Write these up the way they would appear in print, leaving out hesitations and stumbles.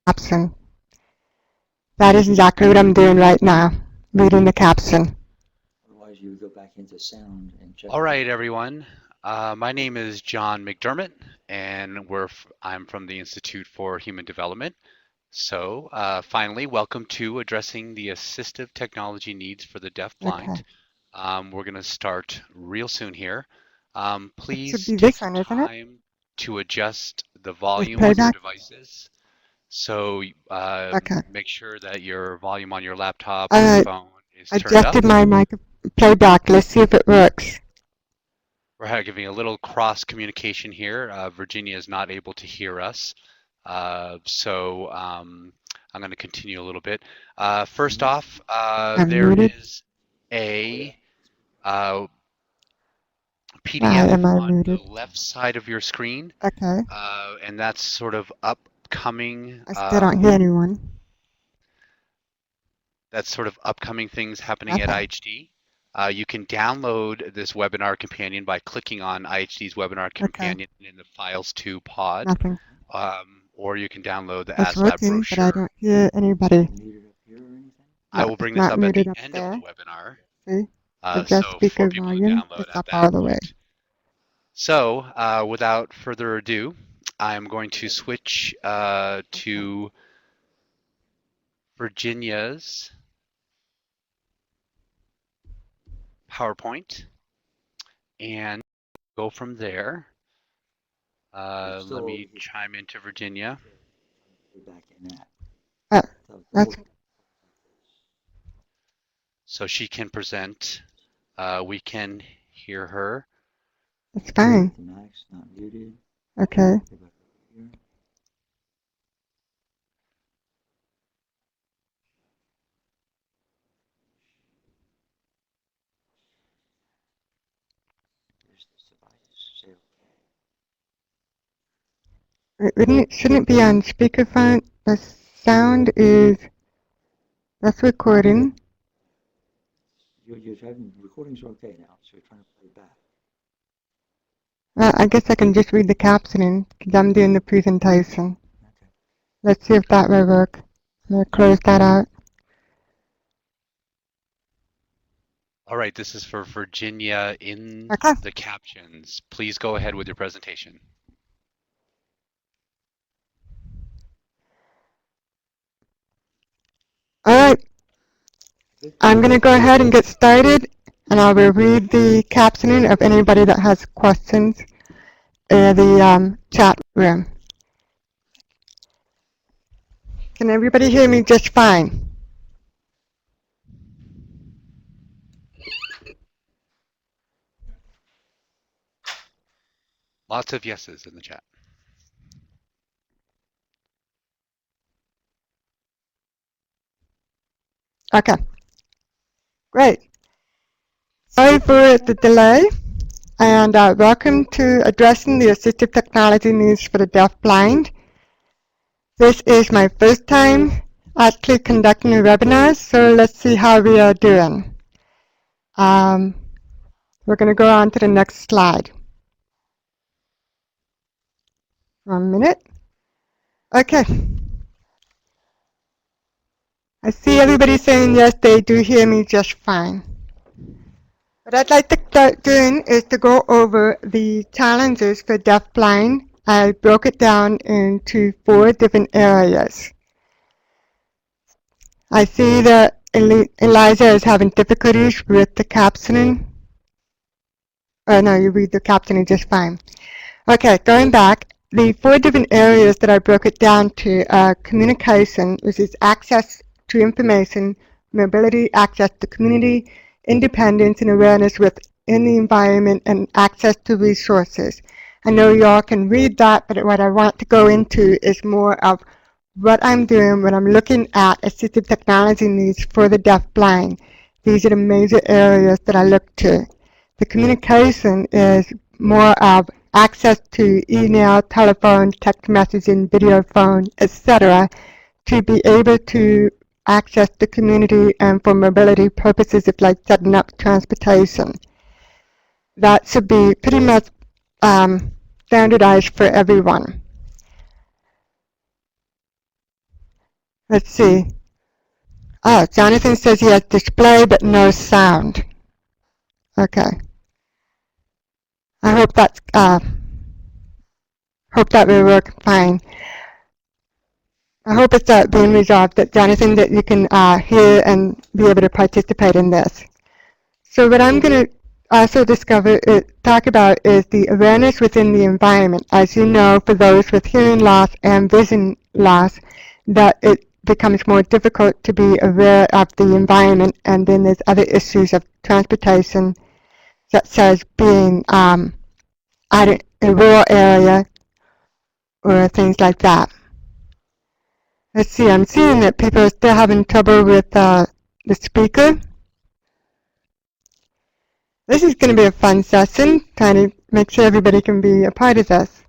caption. That is exactly what I'm doing right now, reading the caption. Otherwise, you would go back into sound and check. All right, everyone. My name is John McDermott, and I'm from the Institute for Human Development. So finally, welcome to addressing the assistive technology needs for the deafblind. Okay. We're going to start real soon here. Please be take this some one, isn't it? time to adjust the volume Play on your back? devices. So Okay. make sure that your volume on your laptop All or your right. phone is turned up. Adjusted my mic playback. Let's see if it works. We're having a little cross communication here. Virginia is not able to hear us. So I'm going to continue a little bit. First off, there is a PDF on the left side of your screen. Okay. And that's sort of upcoming. I still don't hear anyone. That's sort of upcoming things happening at IHD. You can download this webinar companion by clicking on IHD's webinar companion in the Files to Pod. Nothing. Or you can download the It's AzTAP working, brochure. but I don't hear anybody. I will bring this up at the end of the webinar. See? So for people to download at that point. So without further ado, I'm going to switch to Virginia's PowerPoint and go from there. Let me chime into Virginia. So she can present. We can hear her. It's fine. Okay. Shouldn't it be on speakerphone? The sound is, that's recording. You're having recordings are okay now, so you're trying to play back. I guess I can just read the captioning because I'm doing the presentation. Okay. Let's see if that will work. I'm going to close that out. All right, this is for Virginia in the captions. Please go ahead with your presentation. All right. I'm going to go ahead and get started, and I will read the captioning of anybody that has questions in the chat room. Can everybody hear me just fine? Lots of yeses in the chat. Okay. Great. Sorry for the delay, and welcome to Addressing the Assistive Technology Needs for the Deaf-Blind. This is my first time actually conducting a webinar, so let's see how we are doing. We're going to go on to the next slide. 1 minute. Okay. I see everybody saying yes, they do hear me just fine. What I'd like to start doing is to go over the challenges for deaf-blind. I broke it down into 4 different areas. I see that Eliza is having difficulties with the captioning. Oh no, you read the captioning just fine. Okay, going back, the 4 different areas that I broke it down to are communication, which is access to information, mobility, access to community, independence and awareness within the environment, and access to resources. I know y'all can read that, but what I want to go into is more of what I'm doing when I'm looking at assistive technology needs for the deaf-blind. These are the major areas that I look to. The communication is more of access to email, telephone, text messaging, video phone, etc., to be able to access the community and for mobility purposes of like setting up transportation. That should be pretty much standardized for everyone. Let's see. Oh, Jonathan says he has display but no sound. Okay. I hope that will work fine. I hope it's being resolved, that Jonathan, that you can hear and be able to participate in this. So what I'm going to also talk about is the awareness within the environment. As you know, for those with hearing loss and vision loss, that it becomes more difficult to be aware of the environment, and then there's other issues of transportation, such as being out in a rural area or things like that. Let's see, I'm seeing that people are still having trouble with the speaker. This is going to be a fun session, trying to make sure everybody can be a part of this.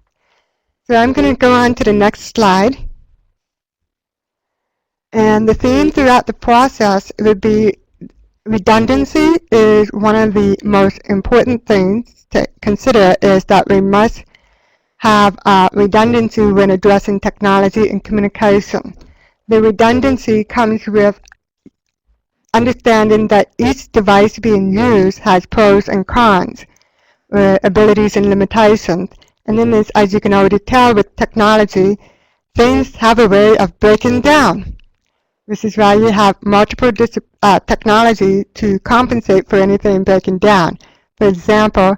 So I'm going to go on to the next slide. And the theme throughout the process would be redundancy is one of the most important things to consider, is that we must have redundancy when addressing technology and communication. The redundancy comes with understanding that each device being used has pros and cons, abilities and limitations. And then there's, as you can already tell with technology, things have a way of breaking down. This is why you have multiple technology to compensate for anything breaking down. For example,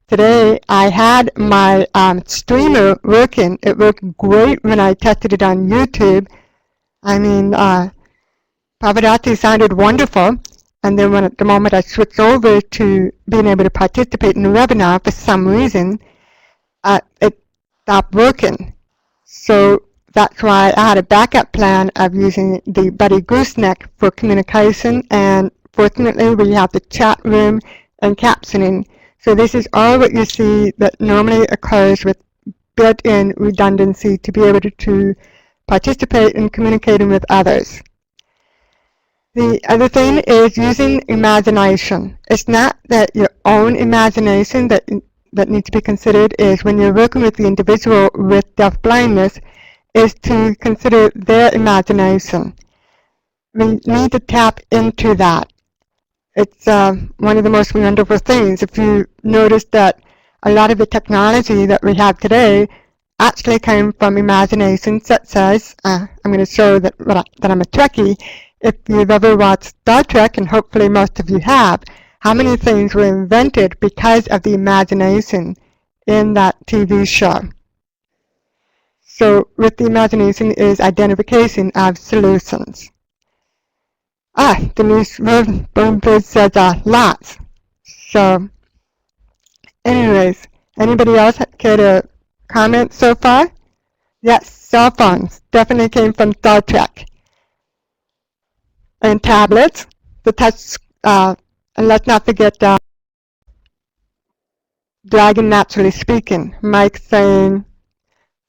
today I had my streamer working. It worked great when I tested it on YouTube. I mean, Pavarotti sounded wonderful. And then when at the moment I switched over to being able to participate in the webinar, for some reason, it stopped working. So that's why I had a backup plan of using the Buddy Gooseneck for communication, and fortunately we have the chat room and captioning. So this is all what you see that normally occurs with built-in redundancy to be able to participate in communicating with others. The other thing is using imagination. It's not that your own imagination that needs to be considered, is when you're working with the individual with deaf-blindness, is to consider their imagination. We need to tap into that. It's one of the most wonderful things. If you notice that a lot of the technology that we have today actually came from imagination, such as, I'm going to show that I'm a Trekkie. If you've ever watched Star Trek, and hopefully most of you have, how many things were invented because of the imagination in that TV show? So with the imagination is identification of solutions. Denise Burnford says lots. So anyways, anybody else care to comment so far? Yes, cell phones definitely came from Star Trek. And tablets, the touch, and let's not forget Dragon Naturally Speaking, Mike saying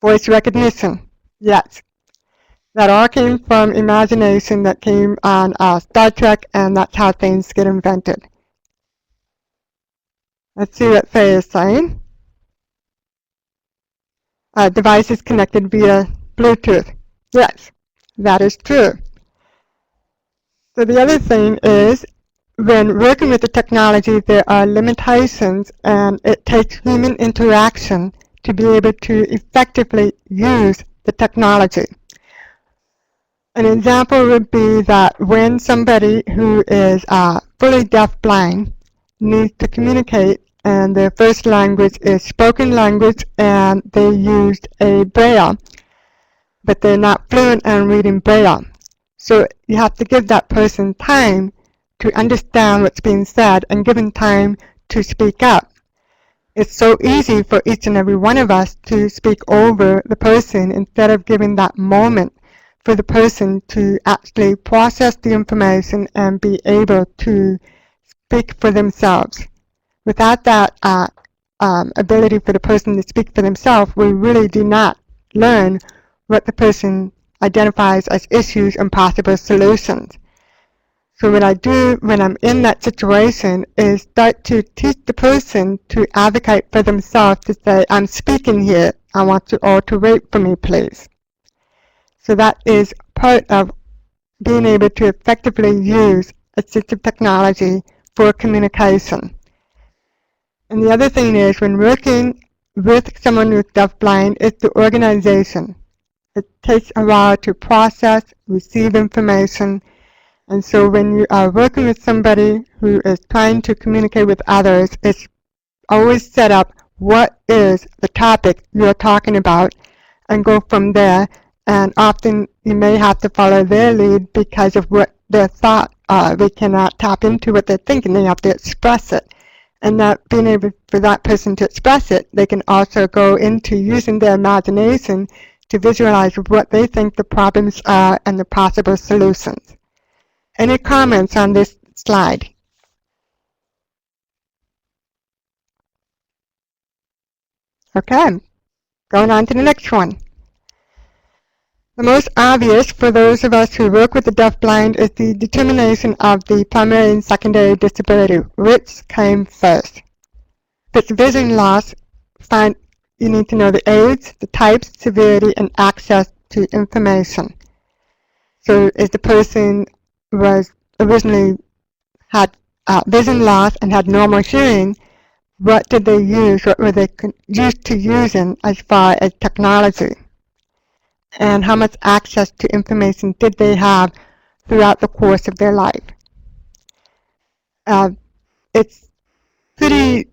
voice recognition. Yes, that all came from imagination that came on Star Trek, and that's how things get invented. Let's see what Faye is saying. Devices connected via Bluetooth. Yes, that is true. So the other thing is, when working with the technology, there are limitations, and it takes human interaction to be able to effectively use the technology. An example would be that when somebody who is fully deaf-blind needs to communicate, and their first language is spoken language, and they used a Braille, but they're not fluent in reading Braille. So you have to give that person time to understand what's being said and give them time to speak up. It's so easy for each and every one of us to speak over the person instead of giving that moment for the person to actually process the information and be able to speak for themselves. Without that ability for the person to speak for themselves, we really do not learn what the person identifies as issues and possible solutions. So what I do when I'm in that situation is start to teach the person to advocate for themselves, to say, I'm speaking here, I want you all to wait for me, please. So that is part of being able to effectively use assistive technology for communication. And the other thing is, when working with someone who's deafblind, it's the organization. It takes a while to process, receive information, and so when you are working with somebody who is trying to communicate with others, it's always set up what is the topic you're talking about and go from there. And often you may have to follow their lead because of what their thought are. They cannot tap into what they're thinking. They have to express it. And that being able for that person to express it, they can also go into using their imagination to visualize what they think the problems are and the possible solutions. Any comments on this slide? Okay, going on to the next one. The most obvious for those of us who work with the deafblind is the determination of the primary and secondary disability. Which came first? If it's vision loss, you need to know the age, the type, severity, and access to information. So if the person was originally had vision loss and had normal hearing, what did they use? What were they used to using as far as technology? And how much access to information did they have throughout the course of their life? It's pretty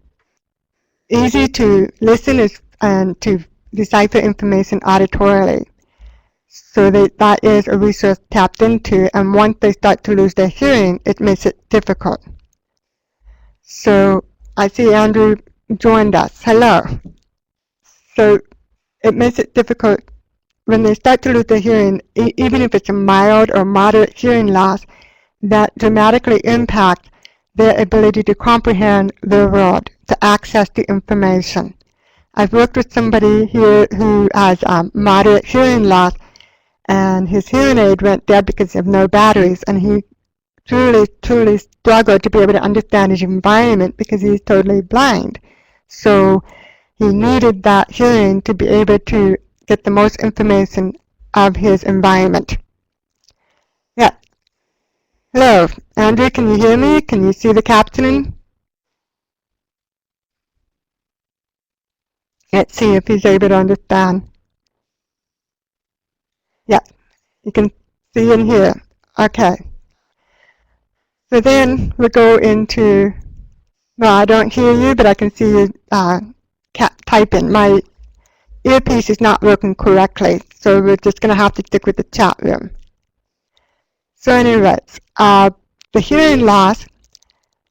easy to listen and to decipher information auditorily. So that is a resource tapped into, and once they start to lose their hearing, it makes it difficult. So I see Andrew joined us. Hello. So it makes it difficult when they start to lose their hearing, even if it's a mild or moderate hearing loss, that dramatically impacts their ability to comprehend the world, to access the information. I've worked with somebody here who has moderate hearing loss, and his hearing aid went dead because of no batteries, and he truly struggled to be able to understand his environment because he's totally blind. So he needed that hearing to be able to get the most information of his environment. Yeah. Hello, Andrew, can you hear me? Can you see the captioning? Let's see if he's able to understand. Yeah, you can see and hear. Okay. So then we go into, well, I don't hear you, but I can see you typing. My earpiece is not working correctly, so we're just going to have to stick with the chat room. So anyways, the hearing loss,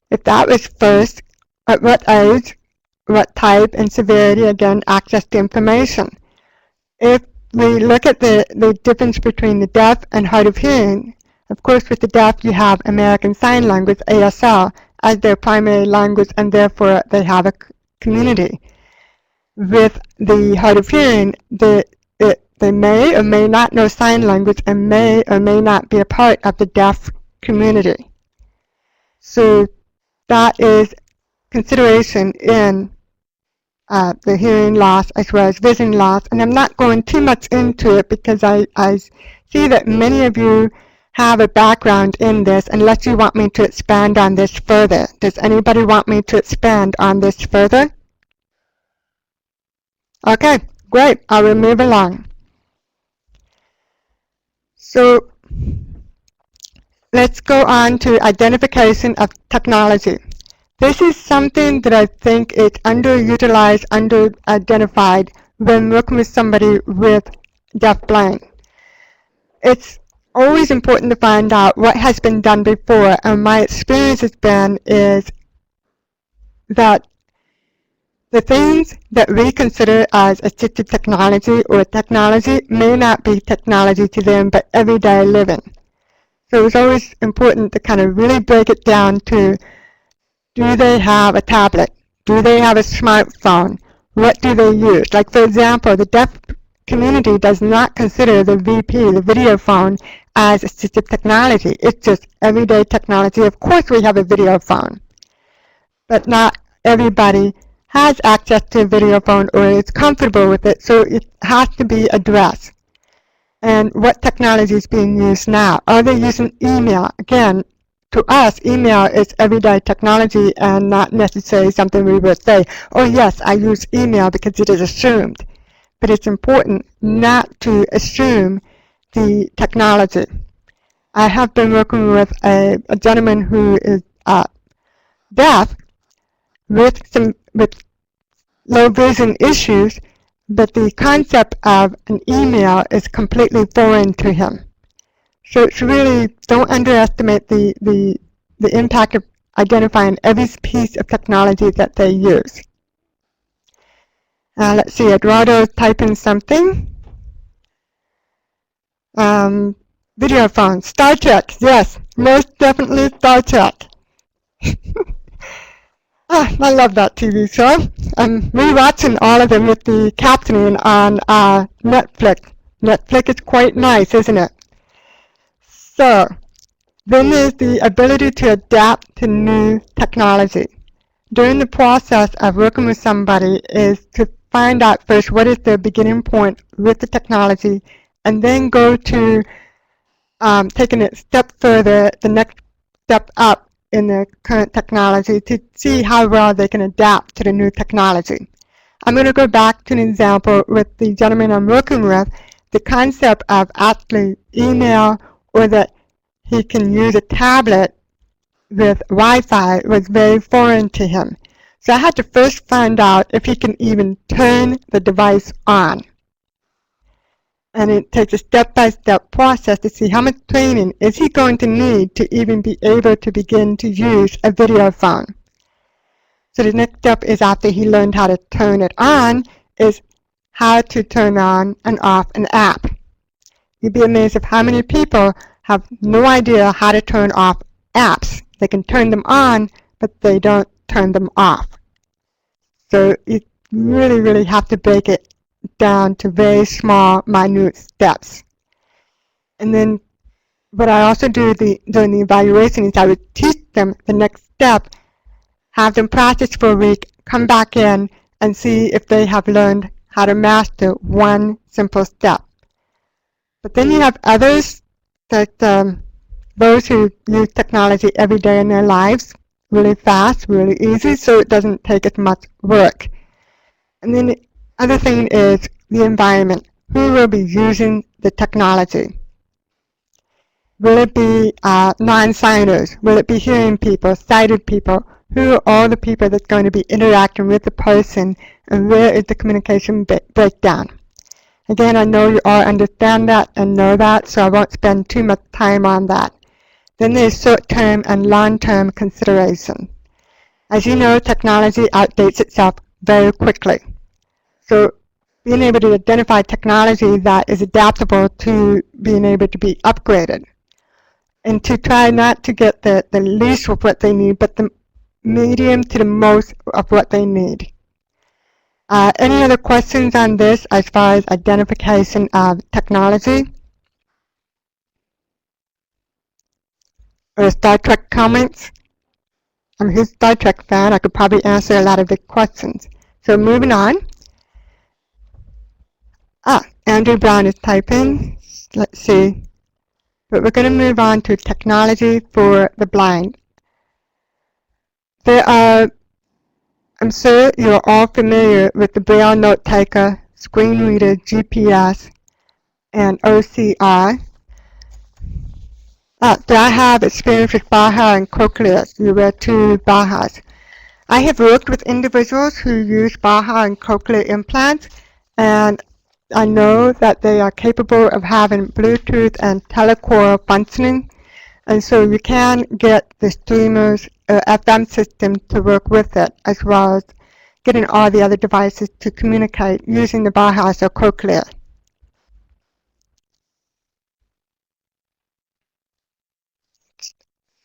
if that was first, at what age, what type, and severity, again, access to information. If we look at the difference between the deaf and hard of hearing, of course with the deaf you have American Sign Language, ASL, as their primary language, and therefore they have a community. With the hard of hearing, they may or may not know sign language and may or may not be a part of the deaf community. So that is consideration in the hearing loss as well as vision loss. And I'm not going too much into it because I see that many of you have a background in this, unless you want me to expand on this further. Does anybody want me to expand on this further? Okay, great. I will move along. So let's go on to identification of technology. This is something that I think is underutilized, under-identified when working with somebody with deafblind. It's always important to find out what has been done before, and my experience has been is that the things that we consider as assistive technology or technology may not be technology to them, but everyday living. So it's always important to kind of really break it down to, do they have a tablet? Do they have a smartphone? What do they use? Like, for example, the deaf community does not consider the VP, the video phone, as assistive technology. It's just everyday technology. Of course we have a video phone, but not everybody has access to a video phone or is comfortable with it, so it has to be addressed. and what technology is being used now. Are they using email? Again, to us, email is everyday technology and not necessarily something we would say, oh yes, I use email because it is assumed. But it's important not to assume the technology. I have been working with a gentleman who is deaf with low vision issues, but the concept of an email is completely foreign to him. So it's really, don't underestimate the impact of identifying every piece of technology that they use. Let's see, Eduardo is typing something. Video phone, Star Trek, yes, most definitely Star Trek. I love that TV show. I'm rewatching all of them with the captioning on Netflix. Netflix is quite nice, isn't it? So, then there's the ability to adapt to new technology. During the process of working with somebody is to find out first what is their beginning point with the technology, and then go to taking it a step further, the next step up in the current technology to see how well they can adapt to the new technology. I'm going to go back to an example with the gentleman I'm working with. The concept of actually email or that he can use a tablet with Wi-Fi was very foreign to him. So I had to first find out if he can even turn the device on. And it takes a step-by-step process to see how much training is he going to need to even be able to begin to use a video phone. So the next step is, after he learned how to turn it on, is how to turn on and off an app. You'd be amazed at how many people have no idea how to turn off apps. They can turn them on, but they don't turn them off. So you really, really have to break it down to very small, minute steps. And then what I also do during the evaluation is I would teach them the next step, have them practice for a week, come back in and see if they have learned how to master one simple step. But then you have others, that those who use technology every day in their lives, really fast, really easy, so it doesn't take as much work. And then the other thing is the environment. Who will be using the technology? Will it be non-signers? Will it be hearing people, sighted people? Who are all the people that's going to be interacting with the person, and where is the communication breakdown? Again, I know you all understand that and know that, so I won't spend too much time on that. Then there's short-term and long-term consideration. As you know, technology outdates itself very quickly. So being able to identify technology that is adaptable to being able to be upgraded, and to try not to get the least of what they need, but the medium to the most of what they need. Any other questions on this as far as identification of technology? Or Star Trek comments? I'm a huge Star Trek fan. I could probably answer a lot of the questions. So moving on. Andrew Brown is typing. Let's see. But we're going to move on to technology for the blind. There are, I'm sure you're all familiar with the Braille Note Taker, Screen Reader, GPS, and OCR. Do I have experience with Baha and Cochlear? You wear two Bahas. I have worked with individuals who use Baha and Cochlear implants, and I know that they are capable of having Bluetooth and telecore functioning, and so you can get the streamer's FM system to work with it, as well as getting all the other devices to communicate using the Bahas or Cochlear.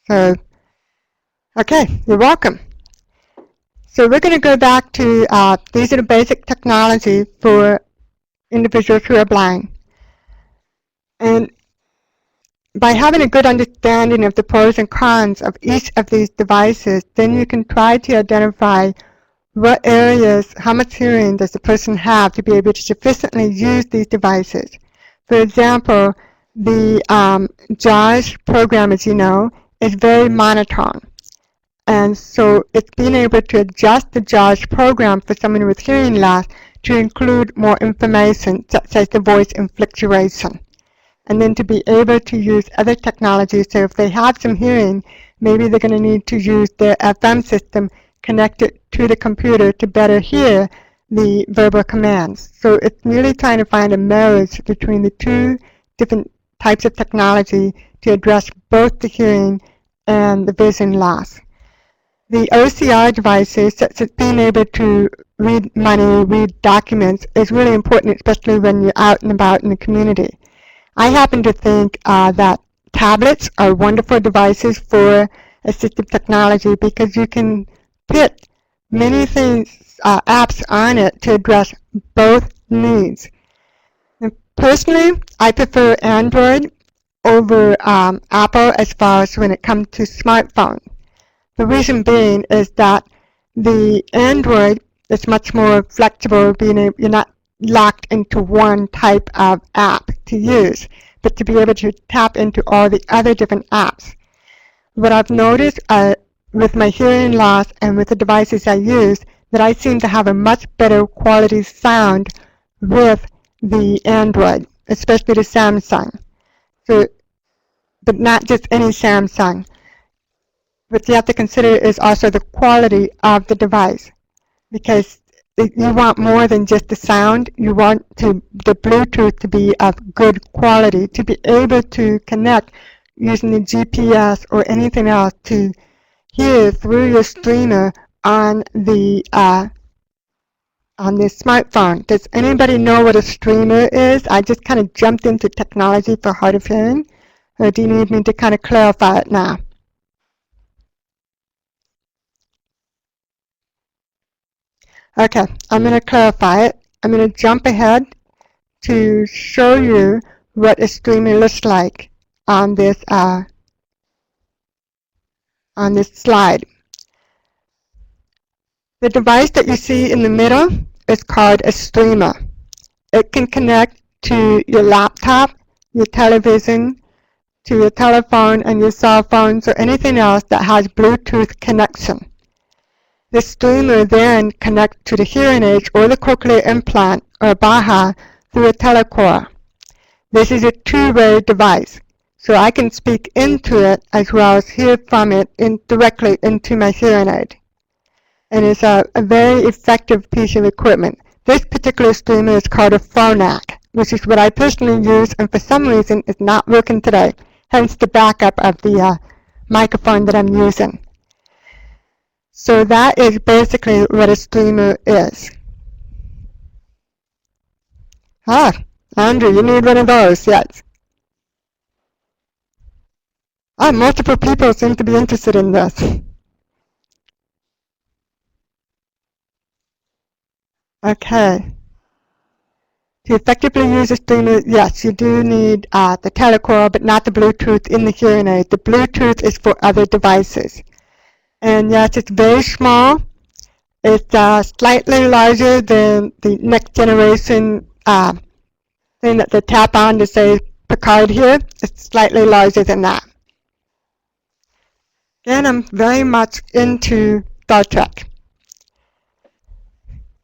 So, okay, you're welcome. So we're going to go back to, these are the basic technology for individuals who are blind. And by having a good understanding of the pros and cons of each of these devices, then you can try to identify what areas, how much hearing does the person have to be able to sufficiently use these devices. For example, the JAWS program, as you know, is very monotone. And so it's being able to adjust the JAWS program for someone with hearing loss to include more information, such as the voice inflectuation. And then to be able to use other technologies, so if they have some hearing, maybe they're going to need to use their FM system connected to the computer to better hear the verbal commands. So it's really trying to find a marriage between the two different types of technology to address both the hearing and the vision loss. The OCR devices, such as being able to read money, read documents, is really important, especially when you're out and about in the community. I happen to think that tablets are wonderful devices for assistive technology because you can put many things, apps on it to address both needs. And personally, I prefer Android over Apple as far as when it comes to smartphones. The reason being is that the Android is much more flexible, being able, you're not locked into one type of app to use, but to be able to tap into all the other different apps. What I've noticed with my hearing loss and with the devices I use, that I seem to have a much better quality sound with the Android, especially the Samsung. So, but not just any Samsung. What you have to consider is also the quality of the device, because you want more than just the sound. You want the Bluetooth to be of good quality, to be able to connect using the GPS or anything else to hear through your streamer on the smartphone. Does anybody know what a streamer is? I just kind of jumped into technology for hard of hearing, or do you need me to kind of clarify it now? Okay, I'm going to clarify it. I'm going to jump ahead to show you what a streamer looks like on this slide. The device that you see in the middle is called a streamer. It can connect to your laptop, your television, to your telephone and your cell phones, or anything else that has Bluetooth connection. The streamer then connects to the hearing aid or the cochlear implant or BAHA through a telecore. This is a two-way device, so I can speak into it as well as hear from it directly into my hearing aid. And it's a very effective piece of equipment. This particular streamer is called a phonak, which is what I personally use, and for some reason it's not working today, hence the backup of the microphone that I'm using. So that is basically what a streamer is. Ah, Andrew, you need one of those, yes. Ah, multiple people seem to be interested in this. Okay. To effectively use a streamer, yes, you do need the telecore, but not the Bluetooth in the hearing aid. The Bluetooth is for other devices. And yes, it's very small. It's slightly larger than the next generation thing that they tap on to say Picard here. It's slightly larger than that. Again, I'm very much into Star Trek.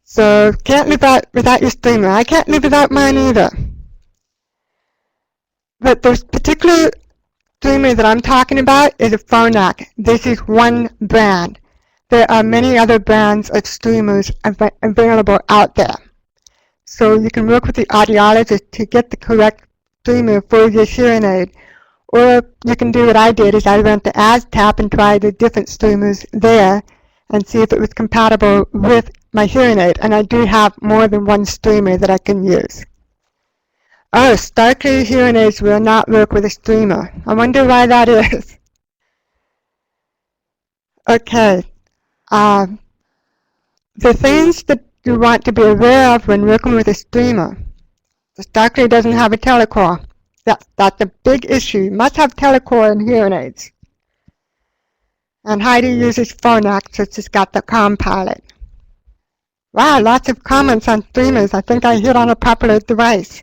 So can't live without your streamer. I can't live without mine either. But this particular streamer that I'm talking about is a phonak. This is one brand. There are many other brands of streamers available out there. So you can work with the audiologist to get the correct streamer for your hearing aid. Or you can do what I did, is I went to AzTAP and tried the different streamers there and see if it was compatible with my hearing aid. And I do have more than one streamer that I can use. Oh, Starkey hearing aids will not work with a streamer. I wonder why that is. Okay. The things that you want to be aware of when working with a streamer. The Starkey doesn't have a telecore. That's a big issue. You must have telecore in hearing aids. And Heidi uses phonak, so she's got the Compilot. Wow, lots of comments on streamers. I think I hit on a popular device.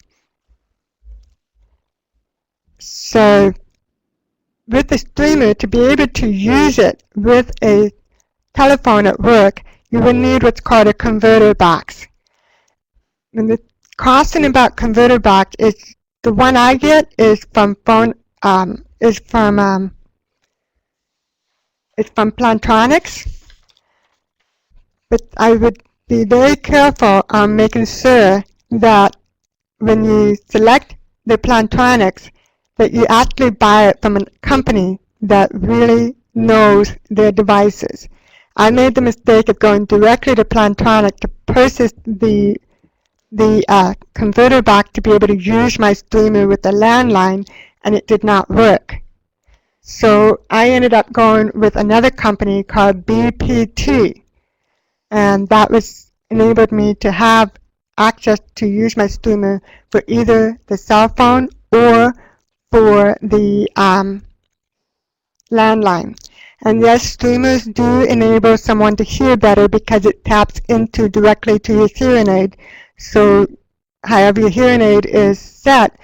So with the streamer, to be able to use it with a telephone at work, you will need what's called a converter box. And the costing about converter box is the one I get is from Plantronics, but I would be very careful on making sure that when you select the Plantronics, that you actually buy it from a company that really knows their devices. I made the mistake of going directly to Plantronic to purchase the converter box to be able to use my streamer with the landline, and it did not work. So I ended up going with another company called BPT, and that was enabled me to have access to use my streamer for either the cell phone or for the landline. And yes, streamers do enable someone to hear better because it taps into directly to your hearing aid. So however your hearing aid is set,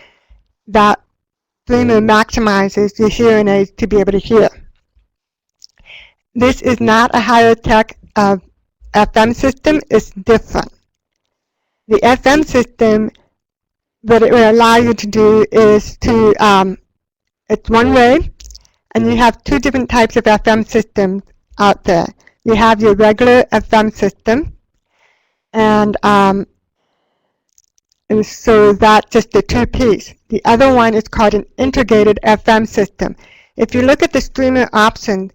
that streamer maximizes your hearing aid to be able to hear. This is not a higher tech FM system, it's different. The FM system, what it will allow you to do is to, it's one way, and you have two different types of FM systems out there. You have your regular FM system, and so that's just the two-piece. The other one is called an integrated FM system. If you look at the streamer option,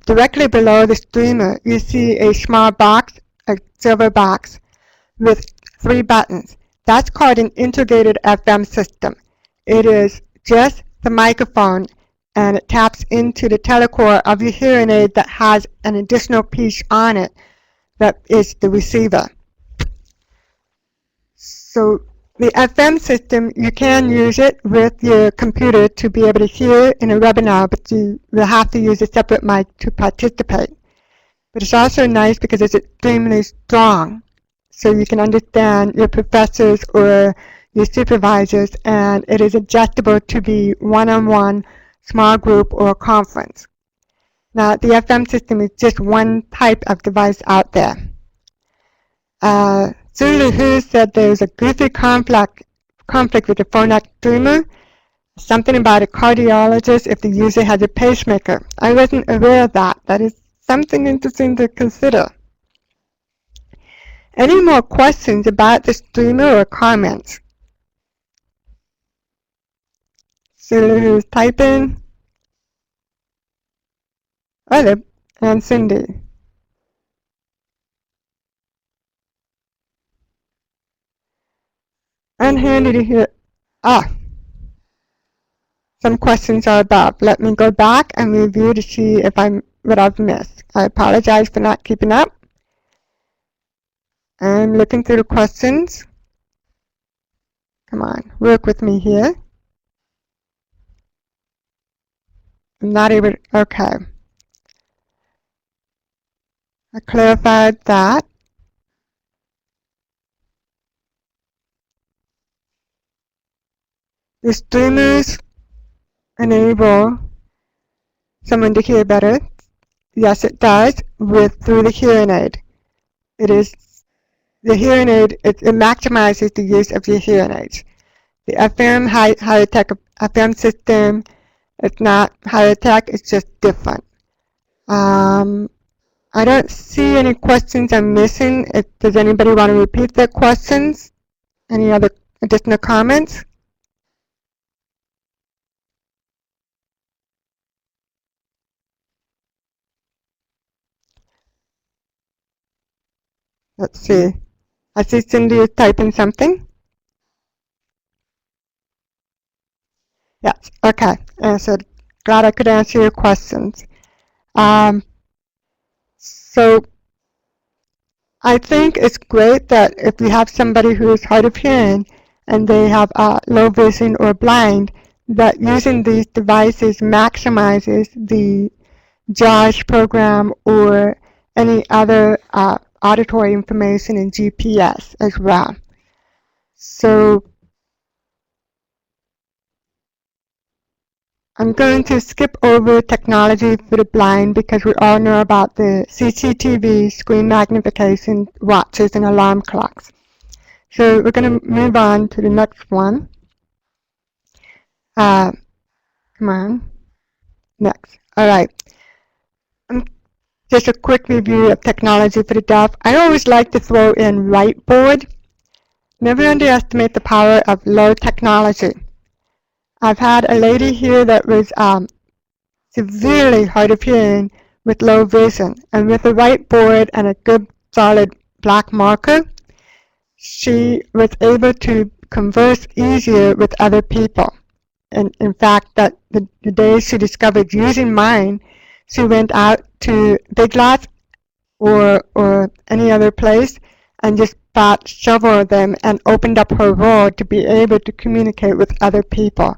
directly below the streamer, you see a small box, a silver box, with 3 buttons. That's called an integrated FM system. It is just the microphone, and it taps into the telecore of your hearing aid that has an additional piece on it that is the receiver. So the FM system, you can use it with your computer to be able to hear in a webinar, but you will have to use a separate mic to participate. But it's also nice because it's extremely strong, so you can understand your professors or your supervisors, and it is adjustable to be one-on-one, small group, or conference. Now, the FM system is just one type of device out there. Susan Hu said there's a goofy conflict with the Phonak streamer, something about a cardiologist if the user has a pacemaker. I wasn't aware of that. That is something interesting to consider. Any more questions about the streamer or comments? Susan Hu's typing. Oh, there, and Cindy. And handy to hear. Some questions are above. Let me go back and review to see if what I've missed. I apologize for not keeping up. I'm looking through the questions. Come on, work with me here. I'm not able to, okay. I clarified that. The streamers enable someone to hear better. Yes, it does, through the hearing aid. It is the hearing aid, it maximizes the use of your hearing aids. The FM higher tech FM system, it's not higher tech, it's just different. I don't see any questions I'm missing. Does anybody want to repeat their questions? Any other additional comments? Let's see. I see Cindy is typing something. Yes, okay. So glad I could answer your questions. So I think it's great that if you have somebody who is hard of hearing and they have low vision or blind, that using these devices maximizes the JAWS program or any other auditory information in GPS as well. So I'm going to skip over technology for the blind because we all know about the CCTV, screen magnification, watches, and alarm clocks. So we're going to move on to the next one. Come on. Next. All right. Just a quick review of technology for the deaf. I always like to throw in whiteboard. Never underestimate the power of low technology. I've had a lady here that was severely hard of hearing with low vision, and with a whiteboard and a good solid black marker, she was able to converse easier with other people. And in fact, that the day she discovered using mine, she went out to Big Lots or any other place and just bought several of them and opened up her world to be able to communicate with other people.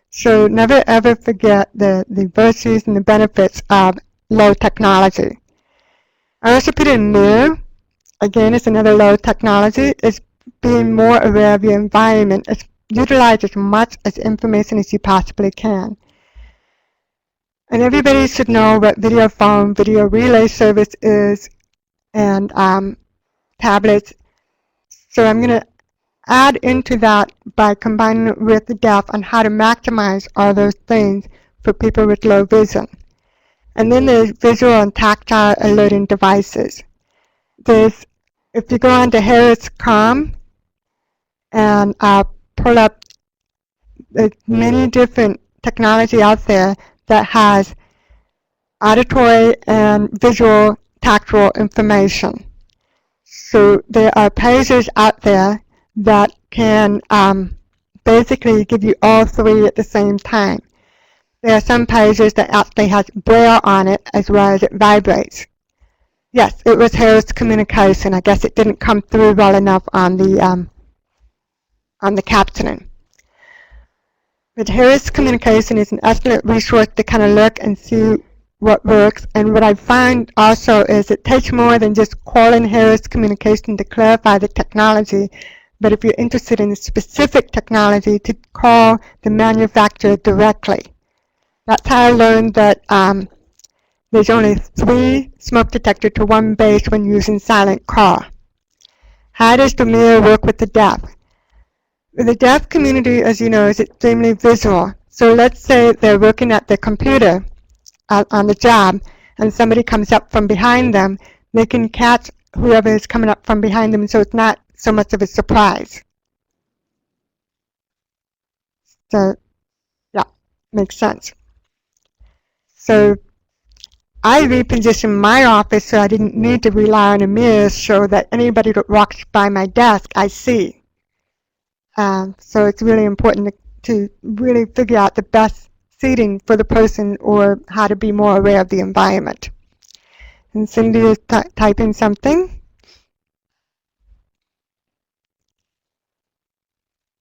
So never ever forget the virtues and the benefits of low technology. I also put in mirror. Again, it's another low technology. It's being more aware of your environment. It's utilize as much as information as you possibly can. And everybody should know what video phone, video relay service is, and tablets. So I'm going to add into that by combining it with the deaf on how to maximize all those things for people with low vision. And then there's visual and tactile alerting devices. There's, if you go on to Harris.com and pull up, there's many different technology out there that has auditory and visual tactile information. So there are pages out there that can basically give you all three at the same time. There are some pages that actually has braille on it as well as it vibrates. Yes, it was Harris Communication. I guess it didn't come through well enough on the captioning. But Harris Communication is an excellent resource to kind of look and see what works. And what I find also is it takes more than just calling Harris Communication to clarify the technology, but if you're interested in a specific technology, to call the manufacturer directly. That's how I learned that there's only 3 smoke detectors to 1 base when using silent call. How does the mirror work with the deaf? The deaf community, as you know, is extremely visual. So let's say they're working at the computer on the job, and somebody comes up from behind them, they can catch whoever is coming up from behind them, so it's not so much of a surprise. So, yeah, makes sense. So I repositioned my office so I didn't need to rely on a mirror so that anybody that walks by my desk, I see. So it's really important to really figure out the best seating for the person or how to be more aware of the environment. And Cindy is typing something.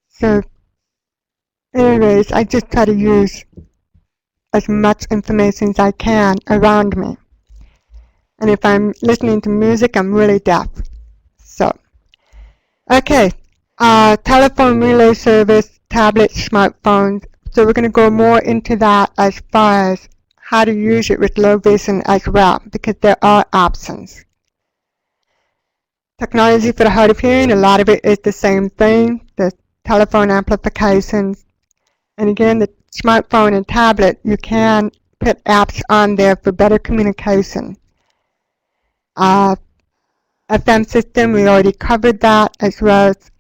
So anyways, I just try to use as much information as I can around me. And if I'm listening to music, I'm really deaf. So, okay, telephone relay service, tablets, smartphones. So we're going to go more into that as far as how to use it with low vision as well, because there are options. Technology for the hard of hearing, a lot of it is the same thing, the telephone amplifications. And again, the smartphone and tablet, you can put apps on there for better communication. FM system, we already covered that, as well as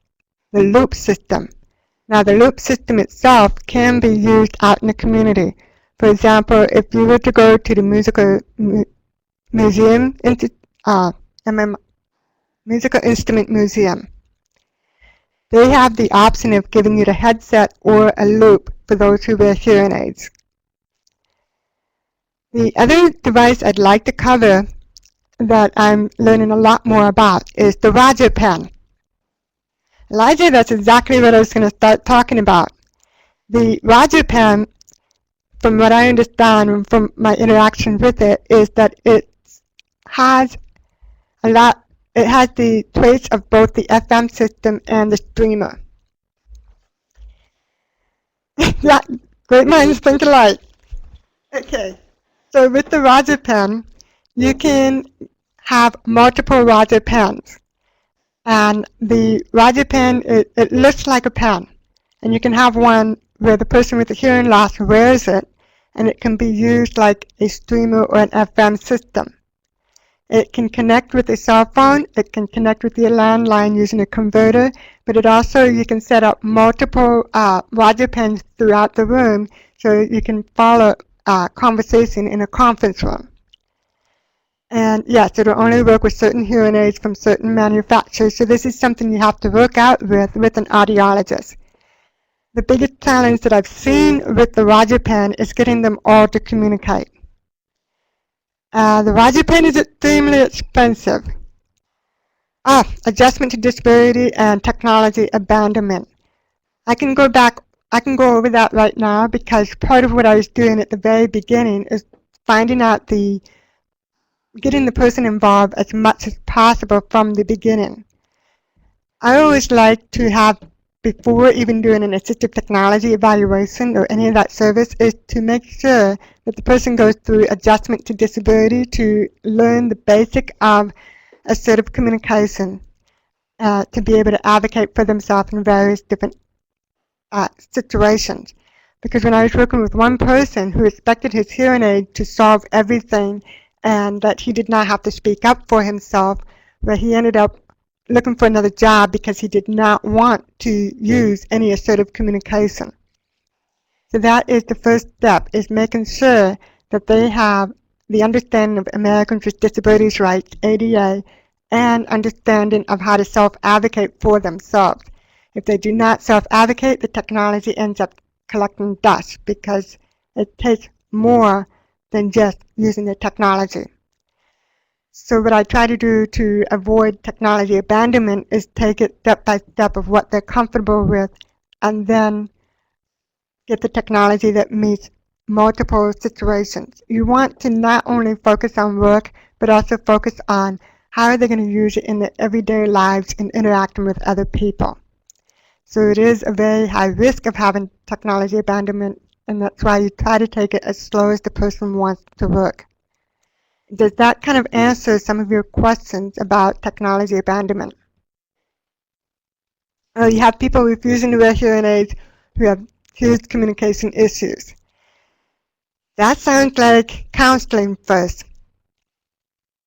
the loop system. Now, the loop system itself can be used out in the community. For example, if you were to go to the musical museum, musical instrument museum, they have the option of giving you the headset or a loop for those who wear hearing aids. The other device I'd like to cover that I'm learning a lot more about is the Roger pen. Elijah, that's exactly what I was going to start talking about. The Roger pen, from what I understand and from my interaction with it, is that it has the traits of both the FM system and the streamer. Great minds think alike. Okay, so with the Roger pen, you can have multiple Roger pens. And the Roger pen, it looks like a pen. And you can have one where the person with the hearing loss wears it, and it can be used like a streamer or an FM system. It can connect with a cell phone, it can connect with your landline using a converter, but it also, you can set up multiple Roger pens throughout the room so you can follow conversation in a conference room. And yes, it'll only work with certain hearing aids from certain manufacturers, so this is something you have to work out with an audiologist. The biggest challenge that I've seen with the Roger pen is getting them all to communicate. The Roger pen is extremely expensive. Adjustment to disability and technology abandonment. I can go over that right now because part of what I was doing at the very beginning is finding out getting the person involved as much as possible from the beginning. I always like to have, before even doing an assistive technology evaluation or any of that service, is to make sure that the person goes through adjustment to disability to learn the basic of assertive communication, to be able to advocate for themselves in various different situations. Because when I was working with one person who expected his hearing aid to solve everything and that he did not have to speak up for himself, where he ended up looking for another job because he did not want to use any assertive communication. So that is the first step, is making sure that they have the understanding of Americans with Disabilities Rights, ADA, and understanding of how to self-advocate for themselves. If they do not self-advocate, the technology ends up collecting dust because it takes more than just using the technology. So what I try to do to avoid technology abandonment is take it step by step of what they're comfortable with and then get the technology that meets multiple situations. You want to not only focus on work, but also focus on how are they going to use it in their everyday lives and interacting with other people. So it is a very high risk of having technology abandonment, and that's why you try to take it as slow as the person wants to work. Does that kind of answer some of your questions about technology abandonment? You have people refusing to wear hearing aids who have huge communication issues. That sounds like counseling first.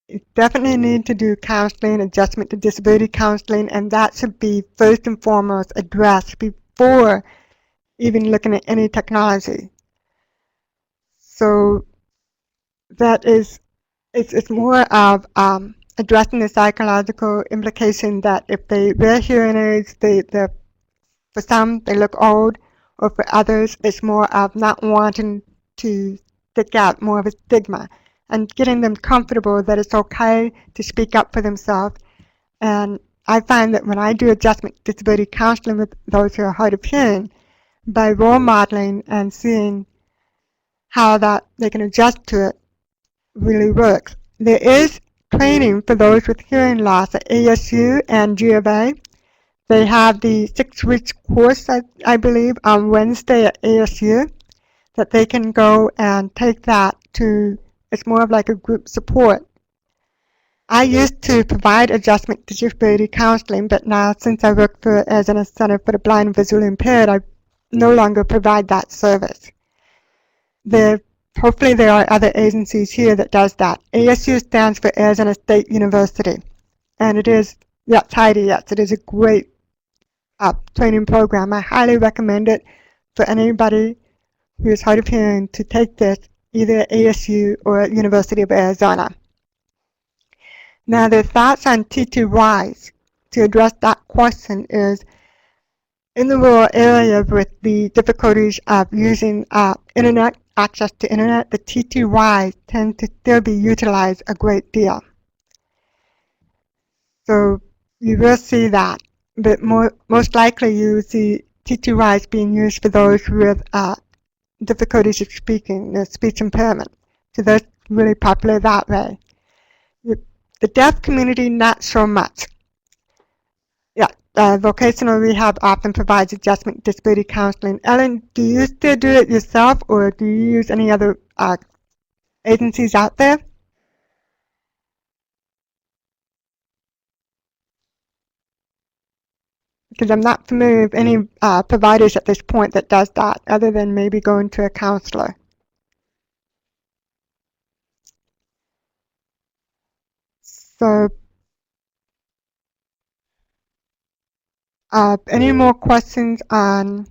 You definitely need to do counseling, adjustment to disability counseling, and that should be first and foremost addressed before even looking at any technology. So that is, it's more of addressing the psychological implication that if they wear hearing aids, for some they look old, or for others it's more of not wanting to stick out, more of a stigma, and getting them comfortable that it's okay to speak up for themselves. And I find that when I do adjustment disability counseling with those who are hard of hearing, by role modeling and seeing how that they can adjust to it really works. There is training for those with hearing loss at ASU and U of A. They have the 6-week course, I believe, on Wednesday at ASU that they can go and take that to, it's more of like a group support. I used to provide adjustment to disability counseling, but now since I work as an Center for the Blind and Visually Impaired, I no longer provide that service. Hopefully there are other agencies here that does that. ASU stands for Arizona State University, and it is, yes, Heidi, yes, it is a great training program. I highly recommend it for anybody who is hard of hearing to take this either at ASU or at University of Arizona. Now the thoughts on TTYs to address that question is, in the rural area with the difficulties of using internet, access to internet, the TTYs tend to still be utilized a great deal. So you will see that, but most likely you will see TTYs being used for those with difficulties of speaking, speech impairment. So that's really popular that way. The deaf community, not so much. Yeah, vocational rehab often provides adjustment disability counseling. Ellen, do you still do it yourself, or do you use any other agencies out there? Because I'm not familiar with any providers at this point that does that, other than maybe going to a counselor. So, any more questions on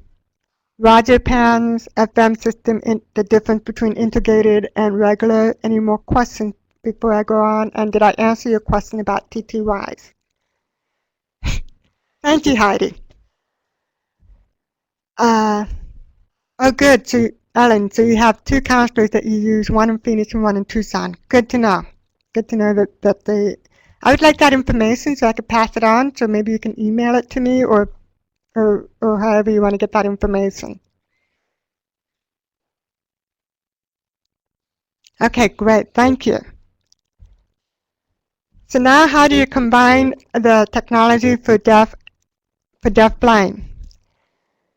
Roger Pan's FM system, the difference between integrated and regular? Any more questions before I go on? And did I answer your question about TTYs? Thank you, Heidi. Oh, good. So, Ellen, so you have two counselors that you use, one in Phoenix and one in Tucson. Good to know. Good to know that they... I would like that information so I could pass it on, so maybe you can email it to me or however you want to get that information. Okay, great. Thank you. So now how do you combine the technology for deaf-blind?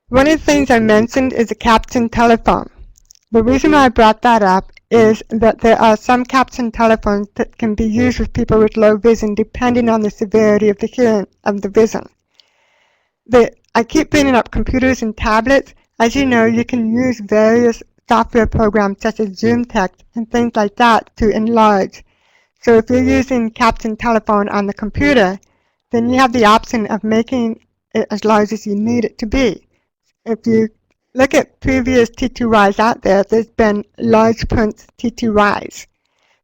One of the things I mentioned is a captioned telephone. The reason why I brought that up is that there are some captioned telephones that can be used with people with low vision depending on the severity of the hearing of the vision. I keep bringing up computers and tablets. As you know, you can use various software programs such as Zoom Text and things like that to enlarge. So if you're using captioned telephone on the computer, then you have the option of making it as large as you need it to be. If you look at previous T2Ys out there, there's been large print T2Ys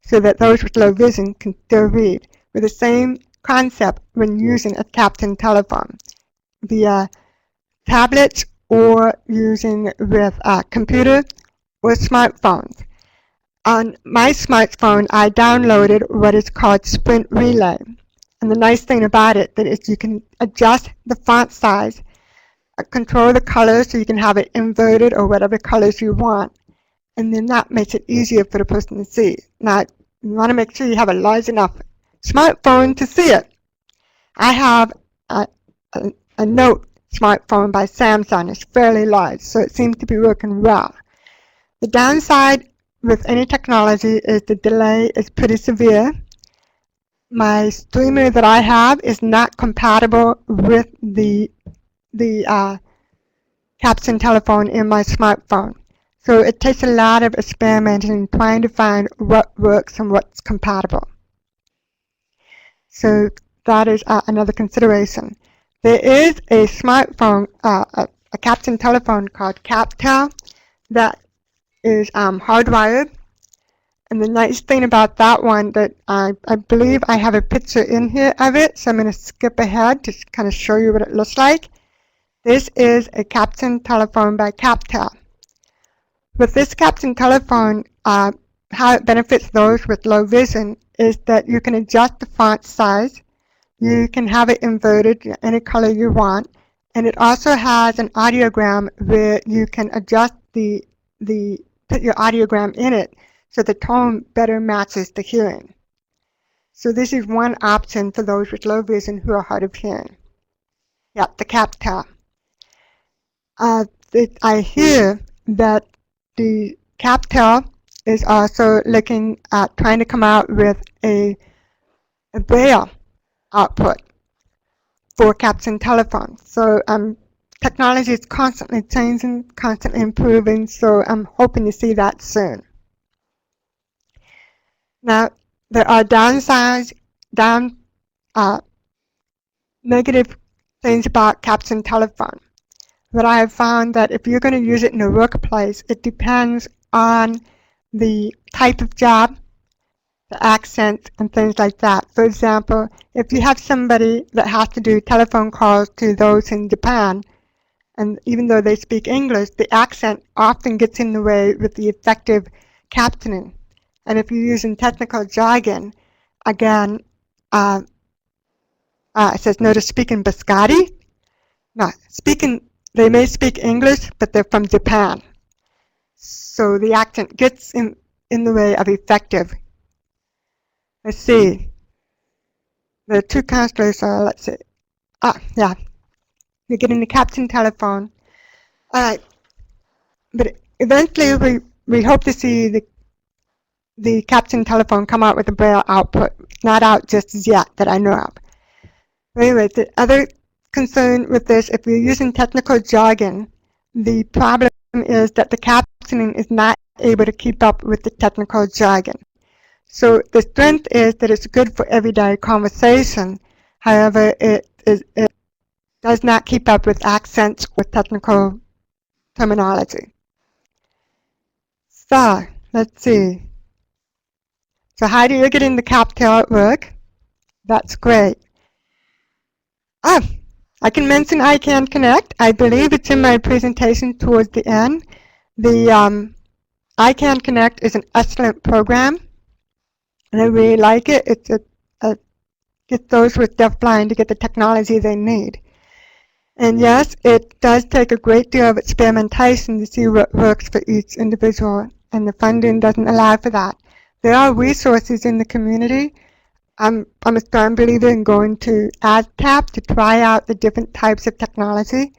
so that those with low vision can still read, with the same concept when using a captioned telephone via tablets or using with a computer or smartphones. On my smartphone, I downloaded what is called Sprint Relay. And the nice thing about it is you can adjust the font size, control the colors so you can have it inverted or whatever colors you want. And then that makes it easier for the person to see. Now, you want to make sure you have a large enough smartphone to see it. I have a Note smartphone by Samsung. It's fairly large, so it seems to be working well. The downside with any technology is the delay is pretty severe. My streamer that I have is not compatible with the captioned telephone in my smartphone. So it takes a lot of experimenting and trying to find what works and what's compatible. So that is another consideration. There is a smartphone, a captioned telephone called Captel that is hardwired. And the nice thing about that one that I believe I have a picture in here of it, so I'm going to skip ahead to kind of show you what it looks like. This is a captioned telephone by Captel. With this captioned telephone, how it benefits those with low vision is that you can adjust the font size, you can have it inverted any color you want, and it also has an audiogram where you can adjust put your audiogram in it so the tone better matches the hearing. So this is one option for those with low vision who are hard of hearing. Yeah, the Captel. I hear that the Captel is also looking at trying to come out with a Braille output for captioned telephones. So technology is constantly changing, constantly improving, so I'm hoping to see that soon. Now, there are negative things about captioned telephone. But I have found that if you're going to use it in a workplace, it depends on the type of job, the accent, and things like that. For example, if you have somebody that has to do telephone calls to those in Japan, and even though they speak English, the accent often gets in the way with the effective captioning. And if you're using technical jargon, again, it says no to speaking biscotti. No, they may speak English, but they're from Japan. So the accent gets in the way of effective. Let's see. The two counselors are, let's see. Yeah. You're getting the captioned telephone. All right. But eventually we hope to see the captioned telephone come out with a braille output. It's not out just as yet that I know of. Anyway, the other concern with this, if you're using technical jargon, the problem is that the captioning is not able to keep up with the technical jargon. So the strength is that it's good for everyday conversation. However, it does not keep up with accents or technical terminology. So, let's see. So how do you get in the CapTel at work? That's great. I can mention I Can Connect. I believe it's in my presentation towards the end. The I Can Connect is an excellent program, and I really like it. It's get those with deafblind to get the technology they need. And yes, it does take a great deal of experimentation to see what works for each individual, and the funding doesn't allow for that. There are resources in the community. I'm a strong believer in going to AzTAP to try out the different types of technology.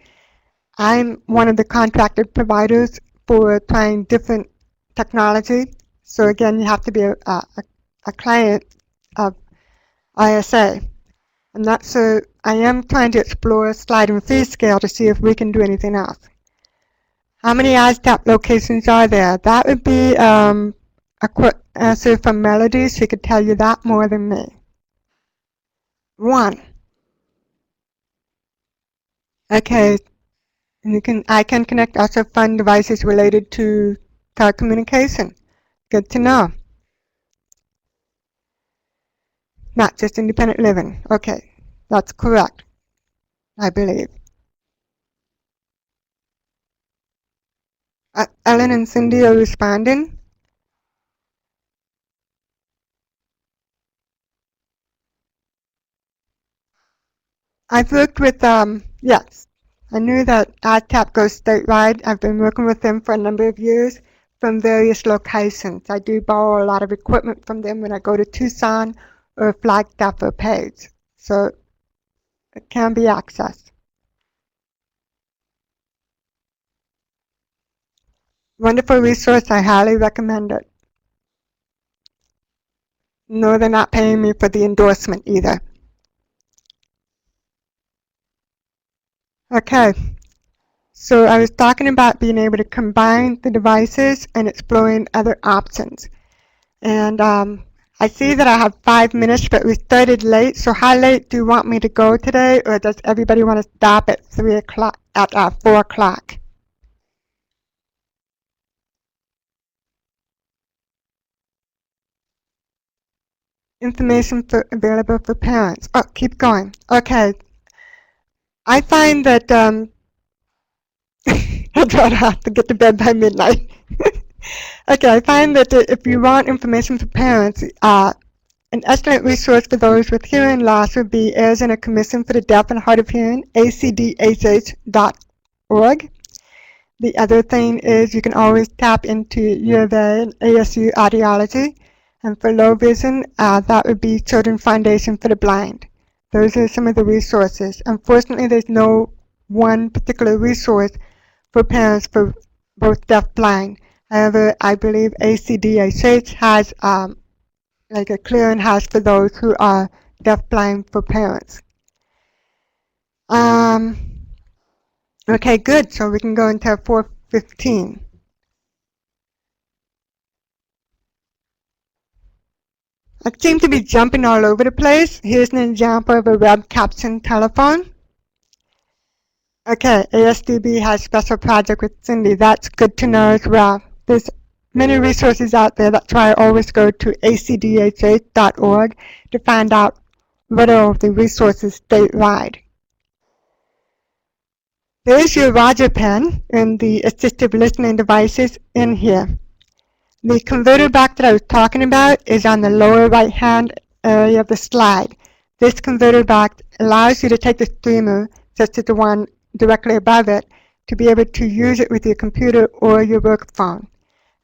I'm one of the contracted providers for trying different technology. So again, you have to be a client of ISA. I'm not sure. I am trying to explore a sliding fee scale to see if we can do anything else. How many AzTAP locations are there? That would be a quick answer from Melody. She could tell you that more than me. 1. Okay. And I can connect also fund devices related to telecommunication. Good to know. Not just independent living. Okay. That's correct, I believe. Ellen and Cindy are responding. I've worked with, yes, I knew that AzTAP goes statewide. I've been working with them for a number of years from various locations. I do borrow a lot of equipment from them when I go to Tucson or Flagstaff or Page. So it can be accessed. Wonderful resource. I highly recommend it. No, they're not paying me for the endorsement either. Okay. So I was talking about being able to combine the devices and exploring other options. And I see that I have 5 minutes, but we started late. So how late do you want me to go today, or does everybody want to stop at 3 o'clock, at 4 o'clock? Information available for parents. Oh, keep going. Okay. I find that I'd rather have to get to bed by midnight. Okay, I find that if you want information for parents, an excellent resource for those with hearing loss would be Arizona Commission for the Deaf and Hard of Hearing, acdhh.org. The other thing is you can always tap into U of A and ASU audiology. And for low vision, that would be Children's Foundation for the Blind. Those are some of the resources. Unfortunately, there's no one particular resource for parents for both deaf-blind. However, I believe ACDHH has like a clearinghouse for those who are deaf-blind for parents. Okay, good. So we can go into 4:15. I seem to be jumping all over the place. Here's an example of a web caption telephone. Okay, ASDB has special project with Cindy. That's good to know as well. There's many resources out there. That's why I always go to acdhh.org to find out what are the resources statewide. There's your Roger pen and the assistive listening devices in here. The converter box that I was talking about is on the lower right-hand area of the slide. This converter box allows you to take the streamer, such as the one directly above it, to be able to use it with your computer or your work phone.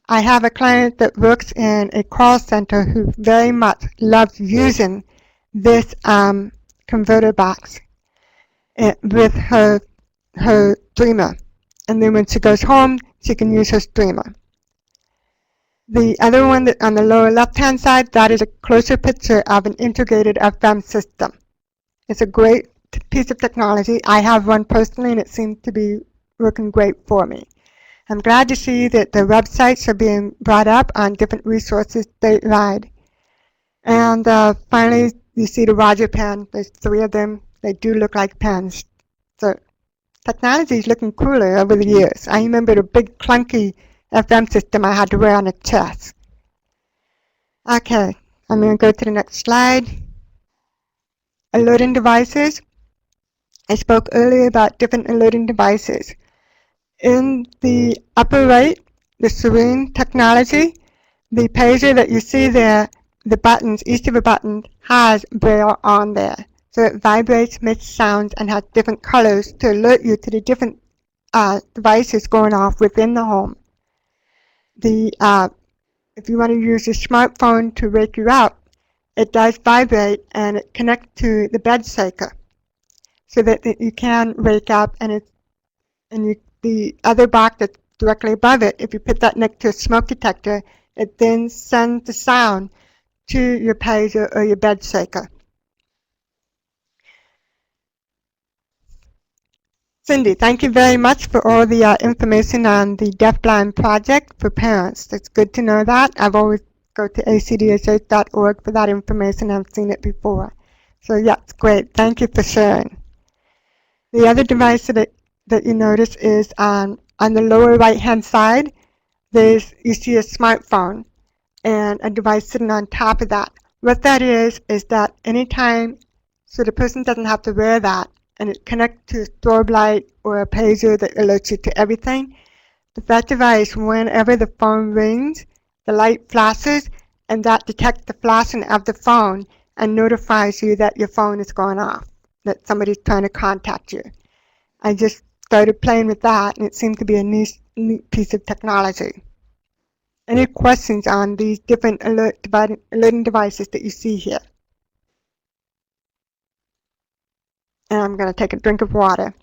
I have a client that works in a call center who very much loves using this converter box with her her streamer. And then when she goes home, she can use her streamer. The other one that on the lower left-hand side, that is a closer picture of an integrated FM system. It's a great piece of technology. I have one personally, and it seems to be working great for me. I'm glad to see that the websites are being brought up on different resources statewide. And finally, you see the Roger pen. There's 3 of them. They do look like pens. So technology is looking cooler over the years. I remember the big clunky FM system I had to wear on a chest. Okay, I'm going to go to the next slide. Alerting devices. I spoke earlier about different alerting devices. In the upper right, the Serene technology, the pager that you see there, the buttons, each of the buttons has Braille on there. So it vibrates, makes sounds, and has different colors to alert you to the different devices going off within the home. If you want to use your smartphone to wake you up, it does vibrate and it connects to the bed shaker so that you can wake up, and the other box that's directly above it, if you put that next to a smoke detector, it then sends the sound to your pager or your bed shaker. Cindy, thank you very much for all the information on the Deafblind project for parents. It's good to know that. I've always go to acdsh.org for that information. I've seen it before. So yeah, it's great. Thank you for sharing. The other device that you notice is on the lower right-hand side. You see a smartphone and a device sitting on top of that. What that is that anytime, so the person doesn't have to wear that, and it connects to a strobe light or a pager that alerts you to everything. With that device, whenever the phone rings, the light flashes, and that detects the flashing of the phone and notifies you that your phone is going off, that somebody's trying to contact you. I just started playing with that, and it seemed to be a neat piece of technology. Any questions on these different alerting devices that you see here? And I'm going to take a drink of water.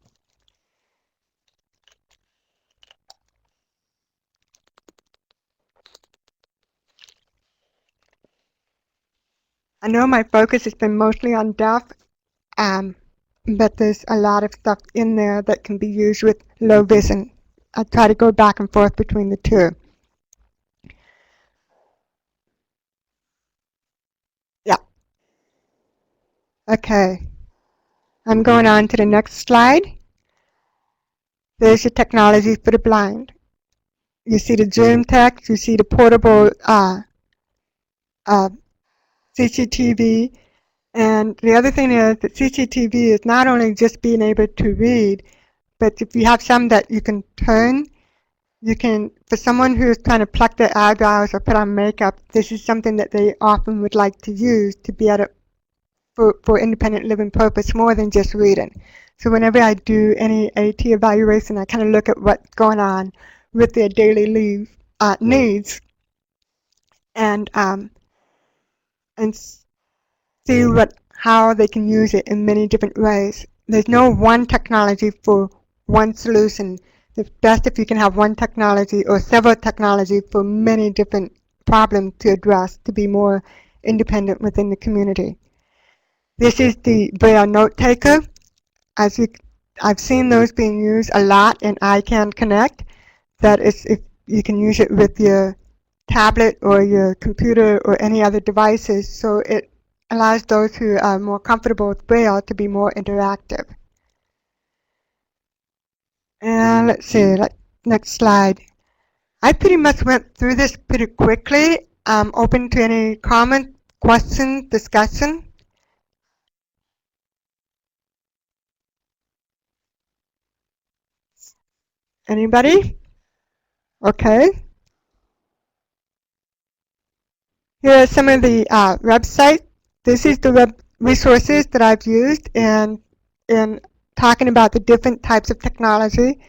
I know my focus has been mostly on deaf, but there's a lot of stuff in there that can be used with low vision. I try to go back and forth between the two. Yeah. Okay. I'm going on to the next slide. There's the technology for the blind. You see the Zoom text, you see the portable CCTV, and the other thing is that CCTV is not only just being able to read, but if you have some that you can turn, you can, for someone who's trying to pluck their eyebrows or put on makeup, this is something that they often would like to use to be able to, for independent living purpose more than just reading. So whenever I do any AT evaluation, I kind of look at what's going on with their daily needs and see how they can use it in many different ways. There's no one technology for one solution. It's best if you can have one technology or several technologies for many different problems to address to be more independent within the community. This is the Braille note taker. I've seen those being used a lot in ICANN Connect. That is, if you can use it with your tablet or your computer or any other devices, so it allows those who are more comfortable with Braille to be more interactive. And let's see, next slide. I pretty much went through this pretty quickly. I'm open to any comment, question, discussion. Anybody? Okay. Here are some of the websites. This is the web resources that I've used in talking about the different types of technology.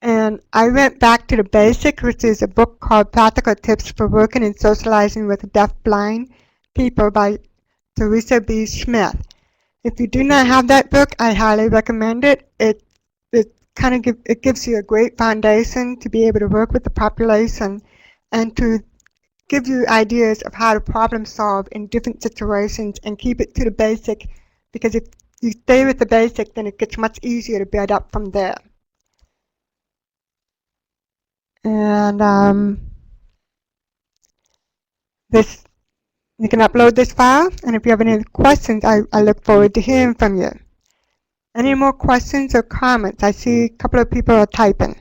And I went back to the basic, which is a book called Practical Tips for Working and Socializing with Deaf-Blind People by Teresa B. Smith. If you do not have that book, I highly recommend it. It's it gives you a great foundation to be able to work with the population and to give you ideas of how to problem solve in different situations and keep it to the basic, because if you stay with the basic, then it gets much easier to build up from there. And you can upload this file, and if you have any questions, I look forward to hearing from you. Any more questions or comments? I see a couple of people are typing.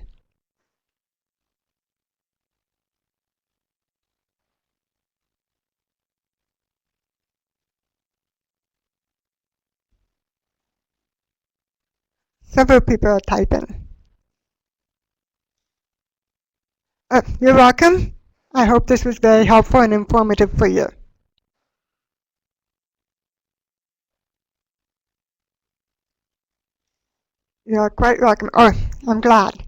Several people are typing. You're welcome. I hope this was very helpful and informative for you. You're quite welcome. Oh, I'm glad.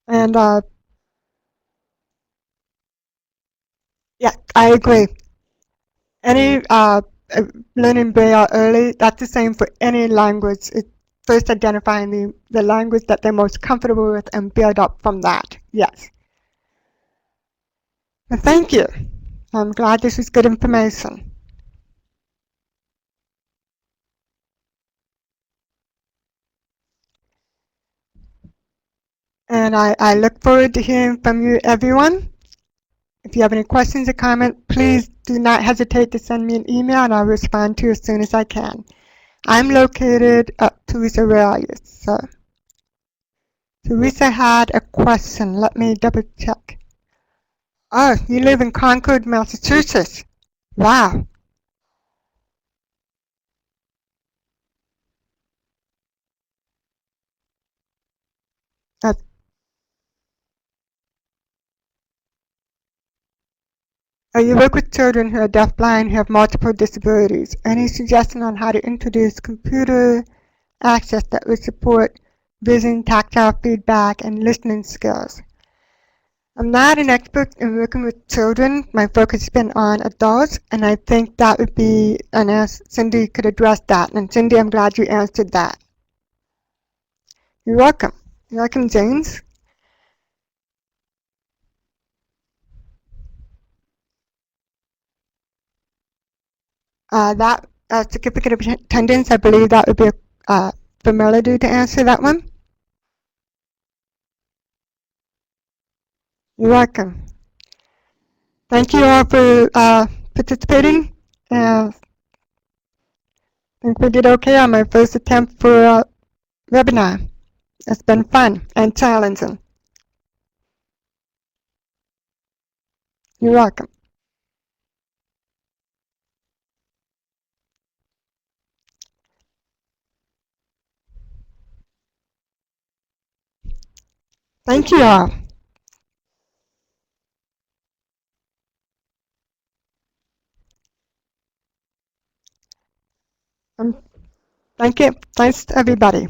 And yeah, I agree. Any learning Braille early, that's the same for any language. It's first identifying the language that they're most comfortable with and build up from that. Yes. Well, thank you. I'm glad this was good information. And I look forward to hearing from you, everyone. If you have any questions or comments, please do not hesitate to send me an email and I'll respond to you as soon as I can. I'm located at Teresa Reyes. So Teresa had a question. Let me double check. Oh, you live in Concord, Massachusetts. Wow. Uh, you work with children who are deafblind who have multiple disabilities. Any suggestion on how to introduce computer access that would support vision, tactile feedback, and listening skills? I'm not an expert in working with children. My focus has been on adults, and I think that would be, and Cindy could address that. And Cindy, I'm glad you answered that. You're welcome. You're welcome, James. That certificate of attendance, I believe that would be for Melody to answer that one. You're welcome. Thank you all for participating. I think we did okay on my first attempt for a webinar. It's been fun and challenging. You're welcome. Thank you all. Thank you. Thanks to everybody.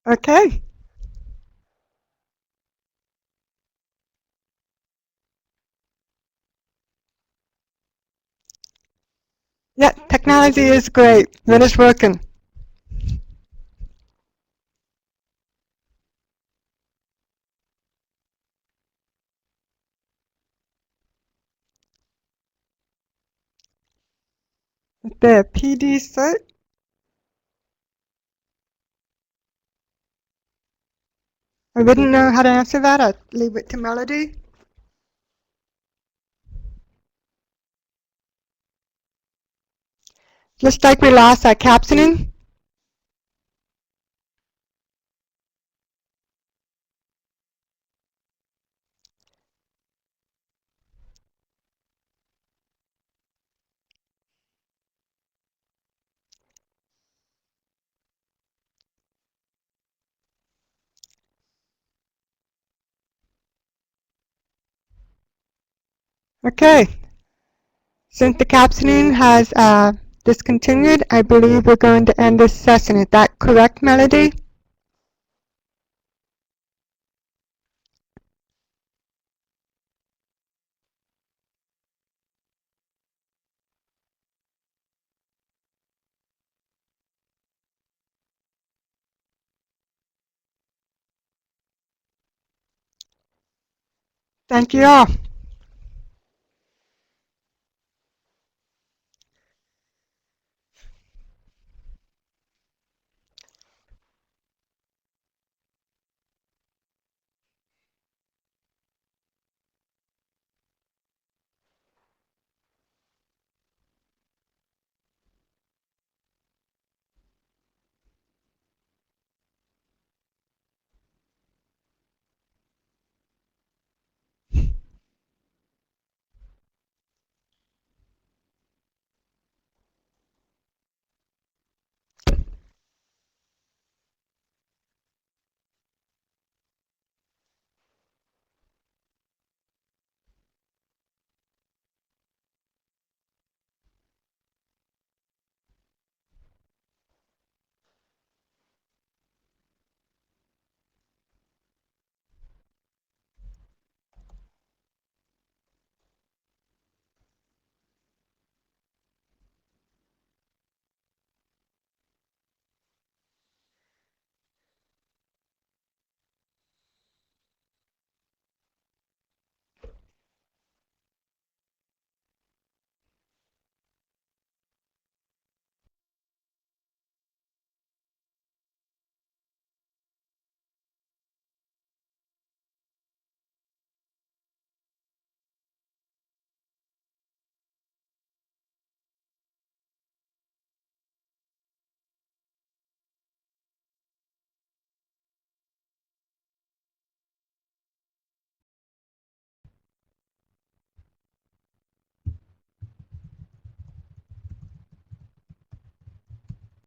Okay. Yeah, technology is great when it's working. The PD cert. I wouldn't know how to answer that. I'd leave it to Melody. Just like we lost our captioning. Okay. Since the captioning has discontinued, I believe we're going to end this session. Is that correct, Melody? Thank you all.